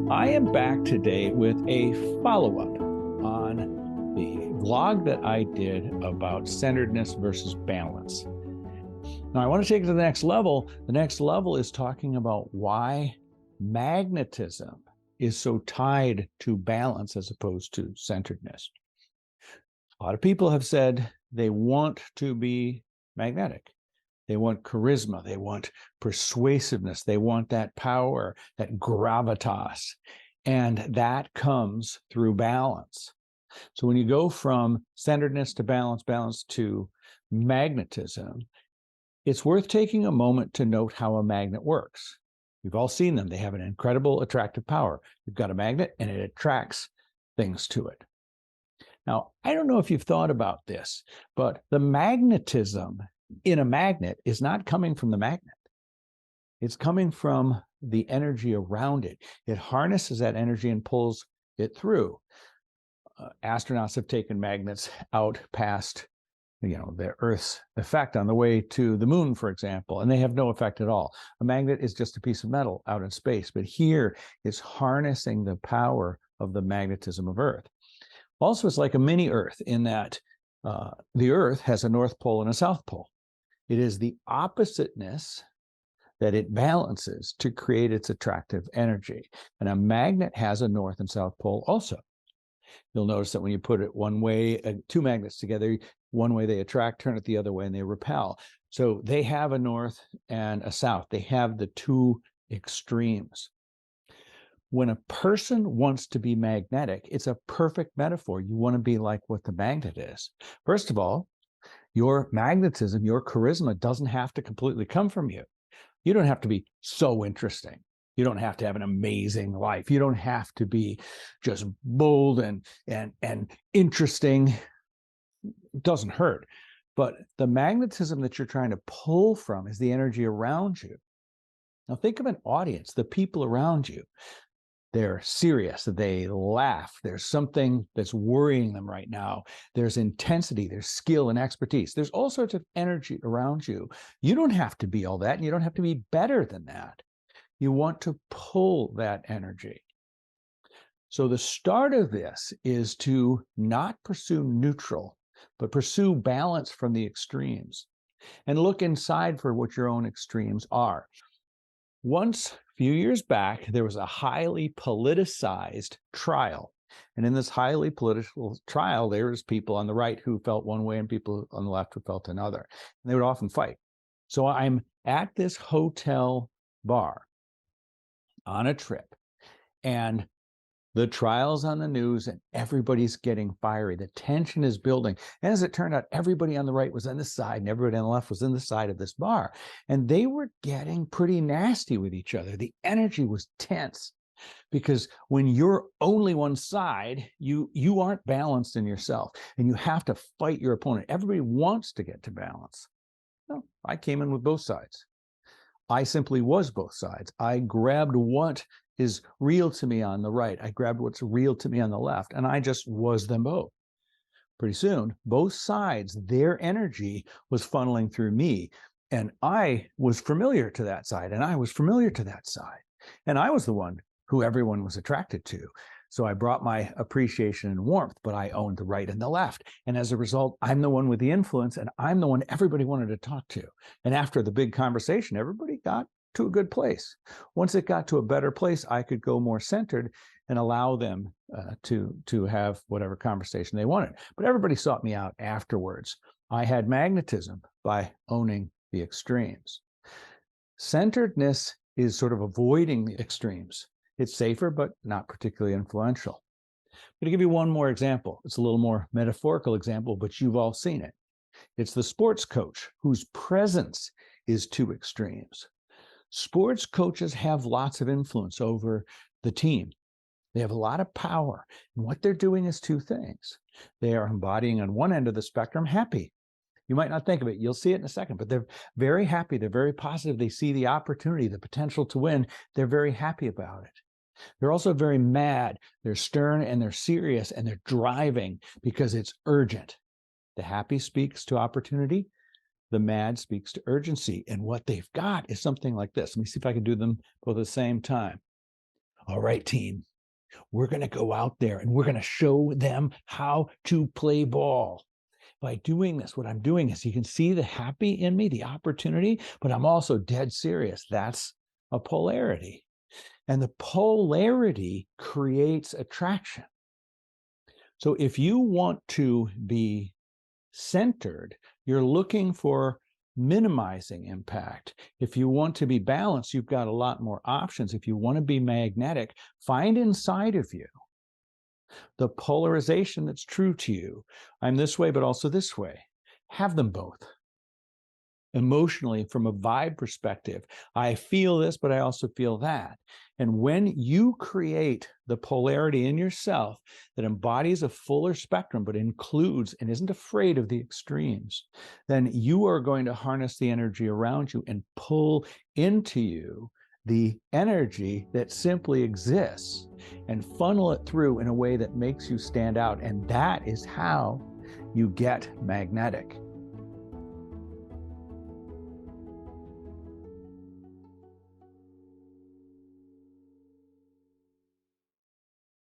I am back today with a follow-up on the vlog that I did about centeredness versus balance. Now, I want to take it to the next level. The next level is talking about why magnetism is so tied to balance as opposed to centeredness. A lot of people have said they want to be magnetic. They want charisma. They want persuasiveness. They want that power, that gravitas. And that comes through balance. So when you go from centeredness to balance, balance to magnetism, it's worth taking a moment to note how a magnet works. We've all seen them. They have an incredible attractive power. You've got a magnet and it attracts things to it. Now, I don't know if you've thought about this, but the magnetism in a magnet is not coming from the magnet. It's coming from the energy around it. It harnesses that energy and pulls it through. Astronauts have taken magnets out past, the Earth's effect on the way to the moon, for example, and they have no effect at all. A magnet is just a piece of metal out in space, but here it's harnessing the power of the magnetism of Earth. Also, it's like a mini Earth in that the Earth has a North Pole and a South Pole. It is the oppositeness that it balances to create its attractive energy. And a magnet has a North and South Pole also. You'll notice that when you put it one way, two magnets together, one way they attract, turn it the other way, and they repel. So they have a North and a South. They have the two extremes. When a person wants to be magnetic, it's a perfect metaphor. You want to be like what the magnet is. First of all, your magnetism, your charisma doesn't have to completely come from you. You don't have to be so interesting. You don't have to have an amazing life. You don't have to be just bold and interesting. It doesn't hurt. But the magnetism that you're trying to pull from is the energy around you. Now think of an audience, the people around you. They're serious, they laugh, there's something that's worrying them right now. There's intensity, there's skill and expertise. There's all sorts of energy around you. You don't have to be all that, and you don't have to be better than that. You want to pull that energy. So the start of this is to not pursue neutral, but pursue balance from the extremes and look inside for what your own extremes are. Once, a few years back, there was a highly politicized trial. And in this highly political trial, there was people on the right who felt one way and people on the left who felt another. And they would often fight. So I'm at this hotel bar on a trip, and the trial's on the news and everybody's getting fiery. The tension is building. And as it turned out, everybody on the right was on this side and everybody on the left was in the side of this bar. And they were getting pretty nasty with each other. The energy was tense because when you're only one side, you aren't balanced in yourself and you have to fight your opponent. Everybody wants to get to balance. No, I came in with both sides. I simply was both sides. I grabbed what is real to me on the right. I grabbed what's real to me on the left, and I just was them both. Pretty soon, both sides, their energy was funneling through me, and I was familiar to that side, and I was familiar to that side. And I was the one who everyone was attracted to. So I brought my appreciation and warmth, but I owned the right and the left. And as a result, I'm the one with the influence, and I'm the one everybody wanted to talk to. And after the big conversation, everybody got to a good place. Once it got to a better place, I could go more centered and allow them to have whatever conversation they wanted. But everybody sought me out afterwards. I had magnetism by owning the extremes. Centeredness is sort of avoiding the extremes. It's safer, but not particularly influential. I'm going to give you one more example. It's a little more metaphorical example, but you've all seen it. It's the sports coach whose presence is two extremes. Sports coaches have lots of influence over the team. They have a lot of power. And what they're doing is two things. They are embodying on one end of the spectrum happy. You might not think of it. You'll see it in a second, but they're very happy. They're very positive. They see the opportunity, the potential to win. They're very happy about it. They're also very mad. They're stern and they're serious and they're driving because it's urgent. The happy speaks to opportunity. The mad speaks to urgency. And what they've got is something like this. Let me see if I can do them both at the same time. All right, team, we're going to go out there and we're going to show them how to play ball. By doing this, what I'm doing is you can see the happy in me, the opportunity, but I'm also dead serious. That's a polarity. And the polarity creates attraction. So if you want to be centered, you're looking for minimizing impact. If you want to be balanced, you've got a lot more options. If you want to be magnetic, find inside of you the polarization that's true to you. I'm this way, but also this way. Have them both. Emotionally, from a vibe perspective, I feel this, but I also feel that. And when you create the polarity in yourself that embodies a fuller spectrum, but includes and isn't afraid of the extremes, then you are going to harness the energy around you and pull into you the energy that simply exists and funnel it through in a way that makes you stand out. And that is how you get magnetic.